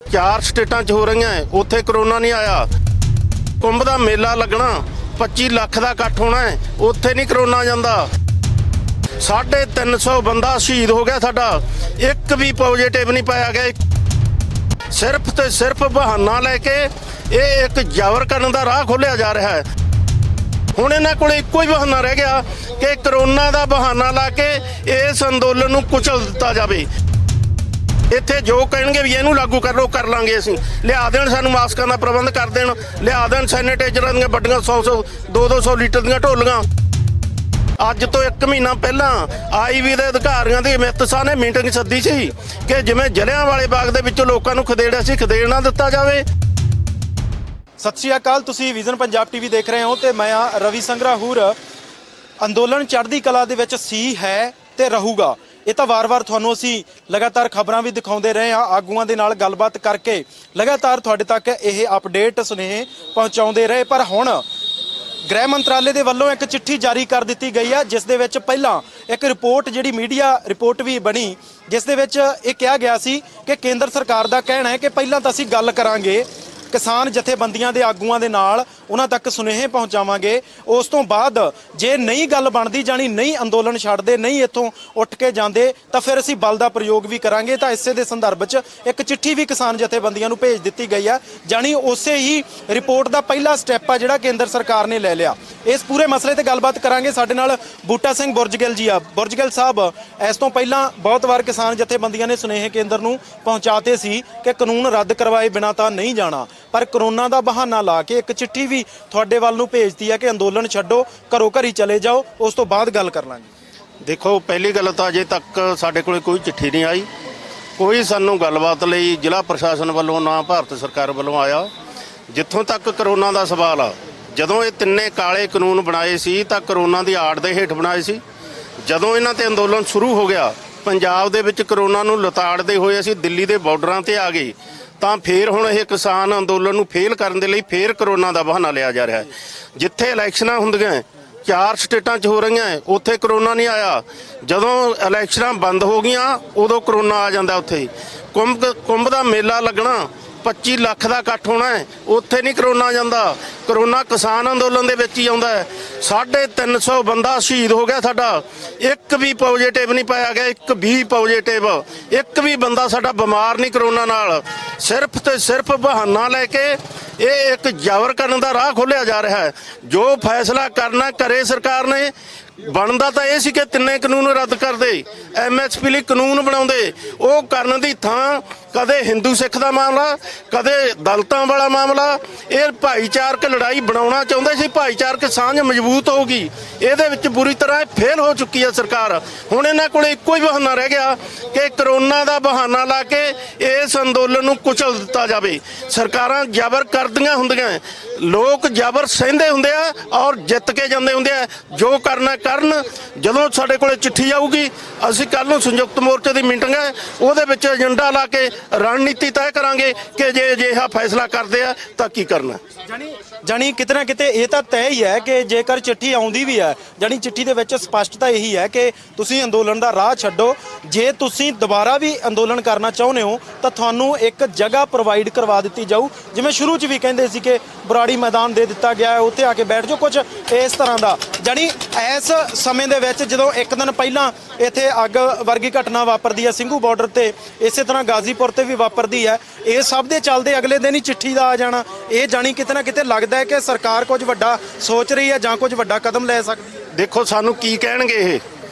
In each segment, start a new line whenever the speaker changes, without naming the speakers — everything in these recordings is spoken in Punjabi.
4 ਸਟੇਟਾਂ 'ਚ ਹੋ ਰਹੀਆਂ, ਉੱਥੇ ਕਰੋਨਾ नहीं आया। कुंभ ਦਾ ਮੇਲਾ ਲੱਗਣਾ, 25 ਲੱਖ ਦਾ ਇਕੱਠ ਹੋਣਾ, ਉੱਥੇ नहीं ਕਰੋਨਾ ਜਾਂਦਾ। 350 ਬੰਦਾ ਸ਼ਹੀਦ ਹੋ ਗਿਆ ਸਾਡਾ, ਇੱਕ ਵੀ ਪੋਜ਼ਿਟਿਵ नहीं ਪਾਇਆ ਗਿਆ। ਸਿਰਫ ਤੇ ਸਿਰਫ ਬਹਾਨਾ ਲੈ ਕੇ ਇਹ ਇੱਕ ਜ਼ਬਰ ਕਰਨ ਦਾ ਰਾਹ ਖੋਲ੍ਹਿਆ ਜਾ ਰਿਹਾ ਹੈ। ਹੁਣ ਇਹਨਾਂ ਕੋਲ ਇੱਕੋ ਹੀ ਬਹਾਨਾ ਰਹਿ ਗਿਆ ਕਿ ਕਰੋਨਾ ਦਾ ਬਹਾਨਾ ਲਾ ਕੇ ਇਸ ਅੰਦੋਲਨ ਨੂੰ ਕੁਚਲ ਦਿੱਤਾ ਜਾਵੇ। ਇੱਥੇ ਜੋ ਕਹਿਣਗੇ ਵੀ ਇਹਨੂੰ ਲਾਗੂ ਕਰ ਲਓ, ਕਰ ਲਾਂਗੇ ਅਸੀਂ। ਲਿਆ ਦੇਣ ਸਾਨੂੰ ਮਾਸਕਾਂ ਦਾ ਪ੍ਰਬੰਧ ਕਰ ਦੇਣ, ਲਿਆ ਦੇਣ ਸੈਨੀਟਾਈਜ਼ਰਾਂ ਦੀਆਂ ਵੱਡੀਆਂ 100 200 ਲੀਟਰ ਦੀਆਂ ਢੋਲੀਆਂ। ਅੱਜ ਤੋਂ 1 ਮਹੀਨਾ ਪਹਿਲਾਂ ਆਈਵੀ ਦੇ ਅਧਿਕਾਰੀਆਂ ਦੀ ਅਮਿਤ ਸ਼ਾਹ ਨੇ ਮੀਟਿੰਗ ਸੱਦੀ ਸੀ ਕਿ ਜਿਵੇਂ ਜਲਿਆਂਵਾਲੇ ਬਾਗ ਦੇ ਵਿੱਚੋਂ ਲੋਕਾਂ ਨੂੰ ਖਦੇੜਿਆ ਸੀ, ਖਦੇੜ ਨਾ ਦਿੱਤਾ ਜਾਵੇ।
ਸਤਿ ਸ਼੍ਰੀ ਅਕਾਲ, ਤੁਸੀਂ ਵਿਜ਼ਨ ਪੰਜਾਬ ਟੀਵੀ ਦੇਖ ਰਹੇ ਹੋ ਤੇ ਮੈਂ ਆ ਰਵੀ ਸੰਗਰਾ ਹੂਰ। ਅੰਦੋਲਨ ਚੜ੍ਹਦੀ ਕਲਾ ਦੇ ਵਿੱਚ ਸੀ, ਹੈ ਤੇ ਰਹੂਗਾ। ਇਹ ਤਾਂ ਵਾਰ-ਵਾਰ ਤੁਹਾਨੂੰ ਅਸੀਂ ਲਗਾਤਾਰ ਖਬਰਾਂ ਵੀ ਦਿਖਾਉਂਦੇ ਰਹੇ ਹਾਂ, ਆਗੂਆਂ ਦੇ ਨਾਲ ਗੱਲਬਾਤ ਕਰਕੇ ਲਗਾਤਾਰ ਤੁਹਾਡੇ ਤੱਕ ਇਹ ਅਪਡੇਟ ਸੁਨੇਹੇ ਪਹੁੰਚਾਉਂਦੇ ਰਹੇ। ਪਰ ਹੁਣ ਗ੍ਰਹਿ ਮੰਤਰਾਲੇ ਦੇ ਵੱਲੋਂ ਇੱਕ ਚਿੱਠੀ ਜਾਰੀ ਕਰ ਦਿੱਤੀ ਗਈ ਹੈ, ਜਿਸ ਦੇ ਵਿੱਚ ਪਹਿਲਾਂ ਇੱਕ ਰਿਪੋਰਟ ਜਿਹੜੀ ਮੀਡੀਆ ਰਿਪੋਰਟ ਵੀ ਬਣੀ, ਜਿਸ ਦੇ ਵਿੱਚ ਇਹ ਕਿਹਾ ਗਿਆ ਸੀ ਕਿ ਕੇਂਦਰ ਸਰਕਾਰ ਦਾ ਕਹਿਣਾ ਹੈ ਕਿ ਪਹਿਲਾਂ ਤਾਂ ਅਸੀਂ ਗੱਲ ਕਰਾਂਗੇ ਕਿਸਾਨ ਜਥੇਬੰਦੀਆਂ ਦੇ ਆਗੂਆਂ ਦੇ ਨਾਲ, ਉਹਨਾਂ ਤੱਕ ਸੁਨੇਹੇ ਪਹੁੰਚਾਵਾਂਗੇ। ਉਸ ਤੋਂ ਬਾਅਦ ਜੇ ਨਹੀਂ ਗੱਲ ਬਣਦੀ, ਜਾਣੀ ਨਹੀਂ ਅੰਦੋਲਨ ਛੱਡਦੇ, ਨਹੀਂ ਇੱਥੋਂ ਉੱਠ ਕੇ ਜਾਂਦੇ, ਤਾਂ ਫਿਰ ਅਸੀਂ ਬਲ ਦਾ ਪ੍ਰਯੋਗ ਵੀ ਕਰਾਂਗੇ। ਤਾਂ ਇਸੇ ਦੇ ਸੰਦਰਭ 'ਚ ਇੱਕ ਚਿੱਠੀ ਵੀ ਕਿਸਾਨ ਜਥੇਬੰਦੀਆਂ ਨੂੰ ਭੇਜ ਦਿੱਤੀ ਗਈ ਹੈ, ਜਾਣੀ ਉਸੇ ਹੀ ਰਿਪੋਰਟ ਦਾ ਪਹਿਲਾ ਸਟੈਪ ਆ ਜਿਹੜਾ ਕੇਂਦਰ ਸਰਕਾਰ ਨੇ ਲੈ ਲਿਆ। ਇਸ ਪੂਰੇ ਮਸਲੇ ਤੇ ਗੱਲਬਾਤ ਕਰਾਂਗੇ। ਸਾਡੇ ਨਾਲ ਬੂਟਾ ਸਿੰਘ ਬੁਰਜਗਿੱਲ ਜੀ ਆ। ਬੁਰਜਗਿੱਲ ਸਾਹਿਬ, ਇਸ ਤੋਂ ਪਹਿਲਾਂ ਬਹੁਤ ਵਾਰ ਕਿਸਾਨ ਜਥੇਬੰਦੀਆਂ ਨੇ ਸੁਨੇਹੇ ਕੇਂਦਰ ਨੂੰ ਪਹੁੰਚਾਤੇ ਸੀ ਕਿ ਕਾਨੂੰਨ ਰੱਦ ਕਰਵਾਏ ਬਿਨਾਂ ਤਾਂ ਨਹੀਂ ਜਾਣਾ, ਪਰ ਕਰੋਨਾ ਦਾ ਬਹਾਨਾ ਲਾ ਕੇ ਇੱਕ ਚਿੱਠੀ ਵੀ ਤੁਹਾਡੇ ਵੱਲ ਨੂੰ ਭੇਜਤੀ ਹੈ ਕਿ ਅੰਦੋਲਨ ਛੱਡੋ, ਘਰੋਂ ਘਰੀ ਚਲੇ ਜਾਓ, ਉਸ ਤੋਂ ਬਾਅਦ ਗੱਲ ਕਰ ਲਾਂਗੇ।
ਦੇਖੋ, ਪਹਿਲੀ ਗੱਲ ਤਾਂ ਅਜੇ ਤੱਕ ਸਾਡੇ ਕੋਲ ਕੋਈ ਚਿੱਠੀ ਨਹੀਂ ਆਈ, ਕੋਈ ਸਾਨੂੰ ਗੱਲਬਾਤ ਲਈ ਜ਼ਿਲ੍ਹਾ ਪ੍ਰਸ਼ਾਸਨ ਵੱਲੋਂ ਨਾ ਭਾਰਤ ਸਰਕਾਰ ਵੱਲੋਂ ਆਇਆ। ਜਿੱਥੋਂ ਤੱਕ ਕਰੋਨਾ ਦਾ ਸਵਾਲ ਆ, ਜਦੋਂ ਇਹ ਤਿੰਨੇ ਕਾਲੇ ਕਾਨੂੰਨ ਬਣਾਏ ਸੀ ਤਾਂ ਕਰੋਨਾ ਦੀ ਆੜ ਦੇ ਹੇਠ ਬਣਾਏ ਸੀ। ਜਦੋਂ ਇਹਨਾਂ ਤੇ ਅੰਦੋਲਨ ਸ਼ੁਰੂ ਹੋ ਗਿਆ, ਪੰਜਾਬ ਦੇ ਵਿੱਚ ਕਰੋਨਾ ਨੂੰ ਲਤਾੜਦੇ ਹੋਏ ਅਸੀਂ ਦਿੱਲੀ ਦੇ ਬਾਰਡਰਾਂ ਤੇ ਆ ਗਏ, ਤਾਂ ਫੇਰ ਹੁਣ ਇਹ ਕਿਸਾਨ ਅੰਦੋਲਨ ਨੂੰ ਫੇਲ ਕਰਨ ਦੇ ਲਈ ਫੇਰ ਕਰੋਨਾ ਦਾ ਬਹਾਨਾ ਲਿਆ ਜਾ ਰਿਹਾ ਹੈ। ਜਿੱਥੇ ਇਲੈਕਸ਼ਨਾਂ ਹੁੰਦੀਆਂ 4 ਸਟੇਟਾਂ 'ਚ ਹੋ ਰਹੀਆਂ, ਉੱਥੇ ਕਰੋਨਾ ਨਹੀਂ ਆਇਆ। ਜਦੋਂ ਇਲੈਕਸ਼ਨਾਂ ਬੰਦ ਹੋ ਗਈਆਂ, ਉਦੋਂ ਕਰੋਨਾ ਆ ਜਾਂਦਾ। ਉੱਥੇ ਕੁੰਭ ਦਾ ਮੇਲਾ ਲੱਗਣਾ, 25 ਲੱਖ ਦਾ ਇਕੱਠ ਹੋਣਾ, ਉੱਥੇ ਨਹੀਂ ਕਰੋਨਾ ਜਾਂਦਾ। ਕਰੋਨਾ ਕਿਸਾਨ ਅੰਦੋਲਨ ਦੇ ਵਿੱਚ ਹੀ ਆਉਂਦਾ ਹੈ। 350 ਬੰਦਾ ਸ਼ਹੀਦ ਹੋ ਗਿਆ ਸਾਡਾ, ਇੱਕ ਵੀ ਪੋਜ਼ਿਟਿਵ ਨਹੀਂ ਪਾਇਆ ਗਿਆ, ਇੱਕ ਵੀ ਪੋਜ਼ਿਟਿਵ, ਇੱਕ ਵੀ ਬੰਦਾ ਸਾਡਾ ਬਿਮਾਰ ਨਹੀਂ ਕਰੋਨਾ ਨਾਲ। ਸਿਰਫ ਤੇ ਸਿਰਫ ਬਹਾਨਾ ਲੈ ਕੇ ਇਹ ਇੱਕ ਜ਼ਬਰ ਕਰਨ ਦਾ ਰਾਹ ਖੋਲ੍ਹਿਆ ਜਾ ਰਿਹਾ ਹੈ। ਜੋ ਫੈਸਲਾ ਕਰਨਾ ਕਰੇ ਸਰਕਾਰ ਨੇ। ਬਣਦਾ ਤਾਂ ਇਹ ਸੀ ਕਿ ਤਿੰਨੇ ਕਾਨੂੰਨ ਰੱਦ ਕਰਦੇ, MSP ਲਈ ਕਾਨੂੰਨ ਬਣਾਉਂਦੇ। ਉਹ ਕਰਨ ਦੀ ਥਾਂ ਕਦੇ ਹਿੰਦੂ ਸਿੱਖ ਦਾ ਮਾਮਲਾ, ਕਦੇ ਦਲਿਤਾਂ ਵਾਲਾ ਮਾਮਲਾ, ਇਹ ਭਾਈਚਾਰਕ ਲੜਾਈ ਬਣਾਉਣਾ ਚਾਹੁੰਦੇ ਸੀ। ਭਾਈਚਾਰਕ ਸਾਂਝ ਮਜ਼ਬੂਤ ਹੋਊਗੀ, ਇਹਦੇ ਵਿੱਚ ਬੁਰੀ ਤਰ੍ਹਾਂ ਫੇਲ ਹੋ ਚੁੱਕੀ ਹੈ ਸਰਕਾਰ। ਹੁਣ ਇਹਨਾਂ ਕੋਲ ਇੱਕੋ ਹੀ ਬਹਾਨਾ ਰਹਿ ਗਿਆ ਕਿ ਕਰੋਨਾ ਦਾ ਬਹਾਨਾ ਲਾ ਕੇ ਇਸ ਅੰਦੋਲਨ ਨੂੰ ਕੁਚਲ ਦਿੱਤਾ ਜਾਵੇ। ਸਰਕਾਰਾਂ ਜ਼ਬਰ ਕਰਦੀਆਂ ਹੁੰਦੀਆਂ, ਲੋਕ ਜ਼ਬਰ ਸਹਿੰਦੇ ਹੁੰਦੇ ਆ ਔਰ ਜਿੱਤ ਕੇ ਜਾਂਦੇ ਹੁੰਦੇ ਆ। ਜੋ ਕਰਨਾ ਕਰਨ। ਜਦੋਂ ਸਾਡੇ ਕੋਲੇ ਚਿੱਠੀ ਆਊਗੀ, ਅਸੀਂ ਕੱਲ ਨੂੰ ਸੰਯੁਕਤ ਮੋਰਚੇ ਦੀ ਮੀਟਿੰਗ ਹੈ, ਉਹਦੇ ਵਿੱਚ ਏਜੰਡਾ ਲਾ ਕੇ ਰਣਨੀਤੀ ਤੈਅ ਕਰਾਂਗੇ ਕਿ ਜੇ ਅਜਿਹਾ ਫੈਸਲਾ ਕਰਦੇ ਆ ਤਾਂ ਕੀ ਕਰਨਾ।
ਜਾਣੀ ਕਿਤੇ ਨਾ ਕਿਤੇ ਇਹ ਤਾਂ ਤੈਅ ਹੀ ਹੈ ਕਿ ਜੇਕਰ ਚਿੱਠੀ ਆਉਂਦੀ ਵੀ ਹੈ, ਜਾਣੀ ਚਿੱਠੀ ਦੇ ਵਿੱਚ ਸਪਸ਼ਟਤਾ ਇਹੀ ਹੈ ਕਿ ਤੁਸੀਂ ਅੰਦੋਲਨ ਦਾ ਰਾਹ ਛੱਡੋ। ਜੇ ਤੁਸੀਂ ਦੁਬਾਰਾ ਵੀ ਅੰਦੋਲਨ ਕਰਨਾ ਚਾਹੁੰਦੇ ਹੋ ਤਾਂ ਤੁਹਾਨੂੰ ਇੱਕ ਜਗ੍ਹਾ ਪ੍ਰੋਵਾਈਡ ਕਰਵਾ ਦਿੱਤੀ ਜਾਊ। ਜਿਵੇਂ ਸ਼ੁਰੂ 'ਚ ਵੀ ਕਹਿੰਦੇ ਸੀ ਕਿ ਬਰਾੜੀ ਮੈਦਾਨ ਦੇ ਦਿੱਤਾ ਗਿਆ ਹੈ, ਉੱਥੇ ਆ ਕੇ ਬੈਠ ਜਾਓ, ਕੁਝ ਇਸ ਤਰ੍ਹਾਂ ਦਾ। ਜਾਣੀ ਇਸ ਸਮੇਂ ਦੇ ਵਿੱਚ ਜਦੋਂ ਇੱਕ ਦਿਨ ਪਹਿਲਾਂ ਇੱਥੇ ਅੱਗ ਵਰਗੀ ਘਟਨਾ ਵਾਪਰਦੀ ਹੈ ਸਿੰਘੂ ਬਾਰਡਰ ਤੇ, ਇਸੇ ਤਰ੍ਹਾਂ ਗਾਜ਼ੀਪੁਰ ਤੇ ਵੀ ਵਾਪਰਦੀ ਹੈ, ਇਹ ਸਭ ਦੇ ਚੱਲਦੇ ਅਗਲੇ ਦਿਨ ਹੀ ਚਿੱਠੀ ਦਾ ਆ ਜਾਣਾ, ਇਹ ਜਾਣੀ ਕਿਤੇ ਨਾ ਕਿਤੇ ਲੱਗਦਾ ਹੈ ਕਿ ਸਰਕਾਰ ਕੁਝ ਵੱਡਾ ਸੋਚ ਰਹੀ ਹੈ ਜਾਂ ਕੁਝ ਵੱਡਾ ਕਦਮ ਲੈ ਸਕਦੀ ਹੈ।
ਦੇਖੋ, ਸਾਨੂੰ ਕੀ ਕਹਿਣਗੇ ਇਹ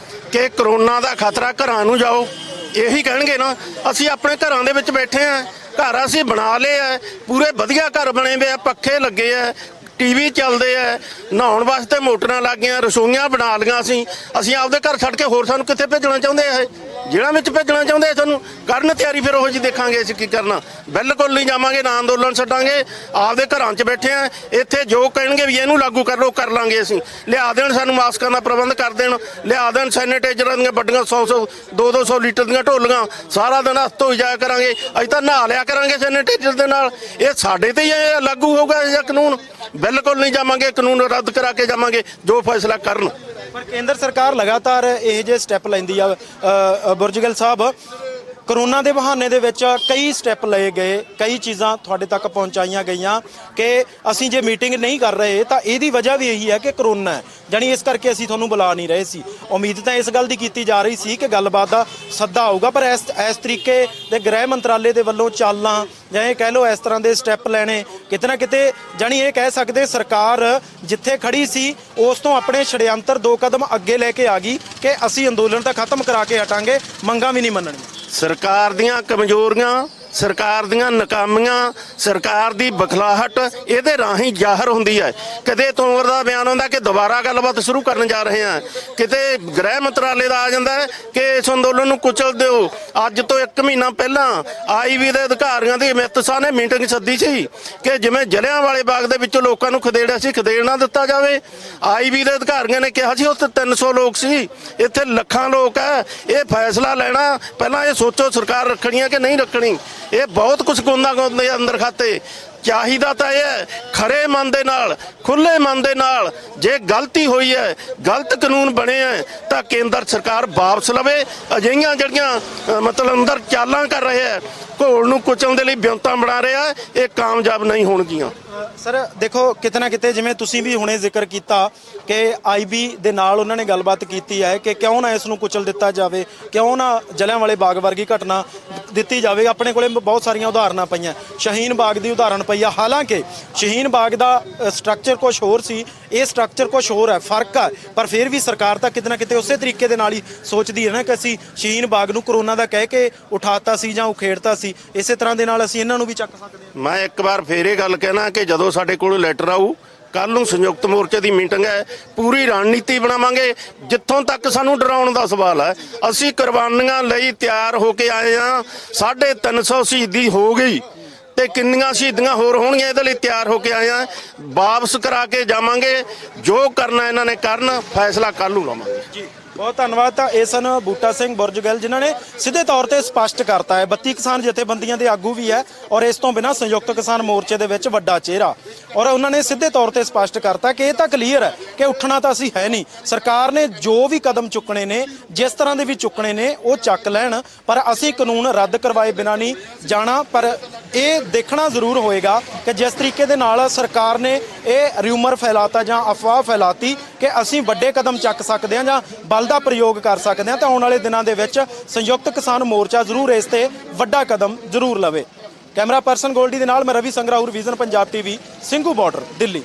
ਕਿ ਕਰੋਨਾ ਦਾ ਖਤਰਾ, ਘਰਾਂ ਨੂੰ ਜਾਓ, ਇਹੀ ਕਹਿਣਗੇ ਨਾ। ਅਸੀਂ ਆਪਣੇ ਘਰਾਂ ਦੇ ਵਿੱਚ ਬੈਠੇ ਆ, ਘਰ ਅਸੀਂ ਬਣਾ ਲਏ ਆ, ਪੂਰੇ ਵਧੀਆ ਘਰ ਬਣੇ ਹੋਏ ਆ, ਪੱਖੇ ਲੱਗੇ ਆ, TV ਚੱਲਦੇ ਆ, ਨਹਾਉਣ ਵਾਸਤੇ ਮੋਟਰਾਂ ਲੱਗ ਗਈਆਂ, ਰਸੋਈਆਂ ਬਣਾ ਲਈਆਂ। ਅਸੀਂ ਆਪਦੇ ਘਰ ਛੱਡ ਕੇ ਹੋਰ ਸਾਨੂੰ ਕਿੱਥੇ ਭੇਜਣਾ ਚਾਹੁੰਦੇ ਆ? ਇਹ ਜਿਹੜਾ ਵਿੱਚ ਭੇਜਣਾ ਚਾਹੁੰਦੇ ਸਾਨੂੰ ਕਰਨ ਤਿਆਰੀ, ਫਿਰ ਉਹ ਜੀ ਦੇਖਾਂਗੇ ਅਸੀਂ ਕੀ ਕਰਨਾ। ਬਿਲਕੁਲ ਨਹੀਂ ਜਾਵਾਂਗੇ, ਨਾ ਅੰਦੋਲਨ ਛੱਡਾਂਗੇ। ਆਪਦੇ ਘਰਾਂ 'ਚ ਬੈਠੇ ਆ, ਇੱਥੇ ਜੋ ਕਹਿਣਗੇ ਵੀ ਇਹਨੂੰ ਲਾਗੂ ਕਰ ਲਓ, ਕਰ ਲਾਂਗੇ ਅਸੀਂ। ਲਿਆ ਦੇਣ ਸਾਨੂੰ ਮਾਸਕਾਂ ਦਾ ਪ੍ਰਬੰਧ ਕਰ ਦੇਣ, ਲਿਆ ਦੇਣ ਸੈਨੀਟਾਈਜ਼ਰਾਂ ਦੀਆਂ ਵੱਡੀਆਂ 100 200 ਲੀਟਰ ਦੀਆਂ ਢੋਲੀਆਂ। ਸਾਰਾ ਦਿਨ ਹੱਥ ਧੋਈ ਜਾਇਆ ਕਰਾਂਗੇ, ਅਸੀਂ ਤਾਂ ਨਹਾ ਲਿਆ ਕਰਾਂਗੇ ਸੈਨੀਟਾਈਜ਼ਰ ਦੇ ਨਾਲ। ਇਹ ਸਾਡੇ ਤੇ ਹੀ ਲਾਗੂ ਹੋਊਗਾ ਇਹ ਕਾਨੂੰਨ। ਬਿਲਕੁਲ ਨਹੀਂ ਜਾਵਾਂਗੇ, ਕਾਨੂੰਨ ਰੱਦ ਕਰਾ ਕੇ ਜਾਵਾਂਗੇ, ਜੋ ਫੈਸਲਾ ਕਰਨ।
ਪਰ ਕੇਂਦਰ ਸਰਕਾਰ ਲਗਾਤਾਰ ਇਹ ਜਿਹੇ ਸਟੈਪ ਲੈਂਦੀ ਆ। ਬੁਰਜਗਿੱਲ ਸਾਹਿਬ, ਕਰੋਨਾ ਦੇ ਬਹਾਨੇ ਦੇ ਵਿੱਚ ਕਈ ਸਟੈਪ ਲਏ ਗਏ, ਕਈ ਚੀਜ਼ਾਂ ਤੁਹਾਡੇ ਤੱਕ ਪਹੁੰਚਾਈਆਂ ਗਈਆਂ ਕਿ ਅਸੀਂ ਜੇ ਮੀਟਿੰਗ ਨਹੀਂ ਕਰ ਰਹੇ ਤਾਂ ਇਹਦੀ ਵਜ੍ਹਾ ਵੀ ਇਹੀ ਹੈ ਕਿ ਕਰੋਨਾ ਹੈ, ਜਾਣੀ ਇਸ ਕਰਕੇ ਅਸੀਂ ਤੁਹਾਨੂੰ ਬੁਲਾ ਨਹੀਂ ਰਹੇ ਸੀ। ਉਮੀਦ ਤਾਂ ਇਸ ਗੱਲ ਦੀ ਕੀਤੀ ਜਾ ਰਹੀ ਸੀ ਕਿ ਗੱਲਬਾਤ ਦਾ ਸੱਦਾ ਆਊਗਾ, ਪਰ ਇਸ ਤਰੀਕੇ ਦੇ ਗ੍ਰਹਿ ਮੰਤਰਾਲੇ ਦੇ ਵੱਲੋਂ ਚਾਲਾਂ ਜਾਂ ਇਹ ਕਹਿ ਲਓ ਇਸ ਤਰ੍ਹਾਂ ਦੇ ਸਟੈਪ ਲੈਣੇ ਕਿਤੇ ਨਾ ਕਿਤੇ, ਜਾਣੀ ਇਹ ਕਹਿ ਸਕਦੇ ਸਰਕਾਰ ਜਿੱਥੇ ਖੜੀ ਸੀ ਉਸ ਤੋਂ ਆਪਣੇ ਛੜਯੰਤਰ 2 ਕਦਮ ਅੱਗੇ ਲੈ ਕੇ ਆ ਗਈ ਕਿ ਅਸੀਂ ਅੰਦੋਲਨ ਤਾਂ ਖਤਮ ਕਰਾ ਕੇ ਹਟਾਂਗੇ, ਮੰਗਾਂ ਵੀ ਨਹੀਂ ਮੰਨਣੀਆਂ।
ਸਰਕਾਰ ਦੀਆਂ ਕਮਜ਼ੋਰੀਆਂ, ਸਰਕਾਰ ਦੀਆਂ ਨਾਕਾਮੀਆਂ, ਸਰਕਾਰ ਦੀ ਬਖਲਾਹਟ ਇਹਦੇ ਰਾਹੀਂ ਜ਼ਾਹਰ ਹੁੰਦੀ ਹੈ। ਕਦੇ ਤੋਮਰ ਦਾ ਬਿਆਨ ਹੁੰਦਾ ਕਿ ਦੁਬਾਰਾ ਗੱਲਬਾਤ ਸ਼ੁਰੂ ਕਰਨ ਜਾ ਰਹੇ ਹਾਂ, ਕਿਤੇ ਗ੍ਰਹਿ ਮੰਤਰਾਲੇ ਦਾ ਆ ਜਾਂਦਾ ਹੈ ਕਿ ਇਸ ਅੰਦੋਲਨ ਨੂੰ ਕੁਚਲ ਦਿਓ। ਅੱਜ ਤੋਂ 1 ਮਹੀਨਾ ਪਹਿਲਾਂ ਆਈਬੀ ਦੇ ਅਧਿਕਾਰੀਆਂ ਦੀ ਅਮਿਤ ਸ਼ਾਹ ਨੇ ਮੀਟਿੰਗ ਸੱਦੀ ਸੀ ਕਿ ਜਿਵੇਂ ਜਲਿਆਂਵਾਲੇ ਬਾਗ ਦੇ ਵਿੱਚੋਂ ਲੋਕਾਂ ਨੂੰ ਖਦੇੜਿਆ ਸੀ, ਖਦੇੜ ਨਾ ਦਿੱਤਾ ਜਾਵੇ। ਆਈਬੀ ਦੇ ਅਧਿਕਾਰੀਆਂ ਨੇ ਕਿਹਾ ਸੀ ਉੱਥੇ 300 ਲੋਕ ਸੀ, ਇੱਥੇ ਲੱਖਾਂ ਲੋਕ ਹੈ, ਇਹ ਫੈਸਲਾ ਲੈਣਾ ਪਹਿਲਾਂ ਇਹ ਸੋਚੋ ਸਰਕਾਰ ਰੱਖਣੀ ਹੈ ਕਿ ਨਹੀਂ ਰੱਖਣੀ। ਇਹ ਬਹੁਤ ਕੁਝ ਗੁੰਦੇ ਅੰਦਰ ਖਾਤੇ। ਚਾਹੀਦਾ ਤਾਂ ਇਹ ਹੈ ਖਰੇ ਮਨ ਦੇ ਨਾਲ, ਖੁੱਲੇ ਮਨ ਦੇ ਨਾਲ, ਜੇ ਗਲਤੀ ਹੋਈ ਹੈ, ਗਲਤ ਕਾਨੂੰਨ ਬਣੇ ਹੈ ਤਾਂ ਕੇਂਦਰ ਸਰਕਾਰ ਵਾਪਸ ਲਵੇ। ਅਜਿਹੀਆਂ ਜਿਹੜੀਆਂ ਮਤਲਬ ਅੰਦਰ ਚਾਲਾਂ ਕਰ ਰਹੇ ਹੈ, ਘੋਲ ਨੂੰ ਕੁਚਲਣ ਦੇ ਲਈ ਬਿਉਂਤਾਂ ਬਣਾ ਰਿਹਾ, ਇਹ ਕਾਮਯਾਬ ਨਹੀਂ ਹੋਣਗੀਆਂ।
ਸਰ ਦੇਖੋ ਕਿਤੇ ਨਾ ਕਿਤੇ ਜਿਵੇਂ ਤੁਸੀਂ ਵੀ ਹੁਣੇ ਜ਼ਿਕਰ ਕੀਤਾ ਕਿ ਆਈਬੀ ਦੇ ਨਾਲ ਉਹਨਾਂ ਨੇ ਗੱਲਬਾਤ ਕੀਤੀ ਹੈ ਕਿ ਕਿਉਂ ਨਾ ਇਸ ਨੂੰ ਕੁਚਲ ਦਿੱਤਾ ਜਾਵੇ, ਕਿਉਂ ਨਾ ਜਲਿਆਂਵਾਲੇ ਬਾਗ ਵਰਗੀ ਘਟਨਾ ਦਿੱਤੀ ਜਾਵੇ। ਆਪਣੇ ਕੋਲੇ ਬਹੁਤ ਸਾਰੀਆਂ ਉਦਾਹਰਨਾਂ ਪਈਆਂ, ਸ਼ਹੀਨ ਬਾਗ ਦੀ ਉਦਾਹਰਣ ਪਈ ਆ। ਹਾਲਾਂਕਿ ਸ਼ਹੀਨ ਬਾਗ ਦਾ ਸਟਰਕਚਰ ਕੁਝ ਹੋਰ ਸੀ, ਇਹ ਸਟਰਕਚਰ ਕੁਝ ਹੋਰ ਹੈ, ਫਰਕ ਹੈ, ਪਰ ਫਿਰ ਵੀ ਸਰਕਾਰ ਤਾਂ ਕਿਤੇ ਨਾ ਕਿਤੇ ਉਸੇ ਤਰੀਕੇ ਦੇ ਨਾਲ ਹੀ ਸੋਚਦੀ ਹੈ ਨਾ ਕਿ ਅਸੀਂ ਸ਼ਹੀਨ ਬਾਗ ਨੂੰ ਕਰੋਨਾ ਦਾ ਕਹਿ ਕੇ ਉਠਾਤਾ ਸੀ ਜਾਂ ਉਖੇੜਤਾ ਸੀ, ਇਸੇ ਤਰ੍ਹਾਂ ਦੇ ਨਾਲ ਅਸੀਂ ਇਹਨਾਂ ਨੂੰ ਵੀ ਚੱਕ ਸਕਦੇ ਹਾਂ।
ਮੈਂ ਇੱਕ ਵਾਰ ਫੇਰ ਇਹ ਗੱਲ ਕਹਿਣਾ ਕਿ ਜਦੋਂ ਸਾਡੇ ਕੋਲ ਲੈਟਰ ਆਊ, ਕੱਲ ਨੂੰ ਸੰਯੁਕਤ ਮੋਰਚੇ ਦੀ ਮੀਟਿੰਗ ਹੈ, ਪੂਰੀ ਰਣਨੀਤੀ ਬਣਾਵਾਂਗੇ। ਜਿੱਥੋਂ ਤੱਕ ਸਾਨੂੰ ਡਰਾਉਣ ਦਾ ਸਵਾਲ ਹੈ, ਅਸੀਂ ਕੁਰਬਾਨੀਆਂ ਲਈ ਤਿਆਰ ਹੋ ਕੇ ਆਏ ਹਾਂ। 350 ਸ਼ਹੀਦੀ ਹੋ ਗਈ ਤੇ ਕਿੰਨੀਆਂ ਸ਼ਹੀਦੀਆਂ ਹੋਰ ਹੋਣਗੀਆਂ, ਇਹਦੇ ਲਈ ਤਿਆਰ ਹੋ ਕੇ ਆਏ ਹਾਂ। ਵਾਪਸ ਕਰਾ ਕੇ ਜਾਵਾਂਗੇ, ਜੋ ਕਰਨਾ ਇਹਨਾਂ ਨੇ ਕਰਨ, ਫੈਸਲਾ ਕੱਲ ਨੂੰ ਲਵਾਂਗੇ
ਜੀ। ਬਹੁਤ ਧੰਨਵਾਦ। ਤਾਂ ਇਹ ਸਨ ਬੂਟਾ ਸਿੰਘ ਬੁਰਜਗਿੱਲ ਜਿਨ੍ਹਾਂ ਨੇ ਸਿੱਧੇ ਤੌਰ ਤੇ ਸਪਸ਼ਟ ਕਰਤਾ ਹੈ 32 ਕਿਸਾਨ ਜਥੇਬੰਦੀਆਂ ਦੇ ਆਗੂ ਵੀ ਹੈ ਔਰ ਇਸ ਤੋਂ ਬਿਨਾਂ ਸੰਯੁਕਤ ਕਿਸਾਨ ਮੋਰਚੇ ਦੇ ਵਿੱਚ ਵੱਡਾ ਚਿਹਰਾ, ਔਰ ਉਹਨਾਂ ਨੇ ਸਿੱਧੇ ਤੌਰ ਤੇ ਸਪਸ਼ਟ ਕਰਤਾ ਕਿ ਇਹ ਤਾਂ ਕਲੀਅਰ ਹੈ ਕਿ ਉੱਠਣਾ ਤਾਂ ਅਸੀਂ ਹੈ ਨਹੀਂ। ਸਰਕਾਰ ਨੇ ਜੋ ਵੀ ਕਦਮ ਚੁੱਕਣੇ ਨੇ, ਜਿਸ ਤਰ੍ਹਾਂ ਦੇ ਵੀ ਚੁੱਕਣੇ ਨੇ, ਉਹ ਚੱਕ ਲੈਣ, ਪਰ ਅਸੀਂ ਕਾਨੂੰਨ ਰੱਦ ਕਰਵਾਏ ਬਿਨਾਂ ਨਹੀਂ ਜਾਣਾ। ਪਰ ਇਹ ਦੇਖਣਾ ਜ਼ਰੂਰ ਹੋਏਗਾ ਕਿ ਜਿਸ ਤਰੀਕੇ ਦੇ ਨਾਲ ਸਰਕਾਰ ਨੇ ਇਹ ਰਿਊਮਰ ਫੈਲਾਤਾ ਜਾਂ ਅਫਵਾਹ ਫੈਲਾਤੀ ਕਿ ਅਸੀਂ ਵੱਡੇ ਕਦਮ ਚੱਕ ਸਕਦੇ ਹਾਂ ਜਾਂ ਬਲ ਦਾ ਪ੍ਰਯੋਗ ਕਰ ਸਕਦੇ ਹਾਂ, ਤਾਂ ਆਉਣ ਵਾਲੇ ਦਿਨਾਂ ਦੇ ਵਿੱਚ ਸੰਯੁਕਤ ਕਿਸਾਨ ਮੋਰਚਾ ਜ਼ਰੂਰ ਇਸ ਤੇ ਵੱਡਾ ਕਦਮ ਜ਼ਰੂਰ ਲਵੇ। ਕੈਮਰਾ ਪਰਸਨ ਗੋਲਡੀ ਦੇ ਨਾਲ ਮੈਂ Ravi Sangrahur, vision Punjab TV, Singhu border, Delhi.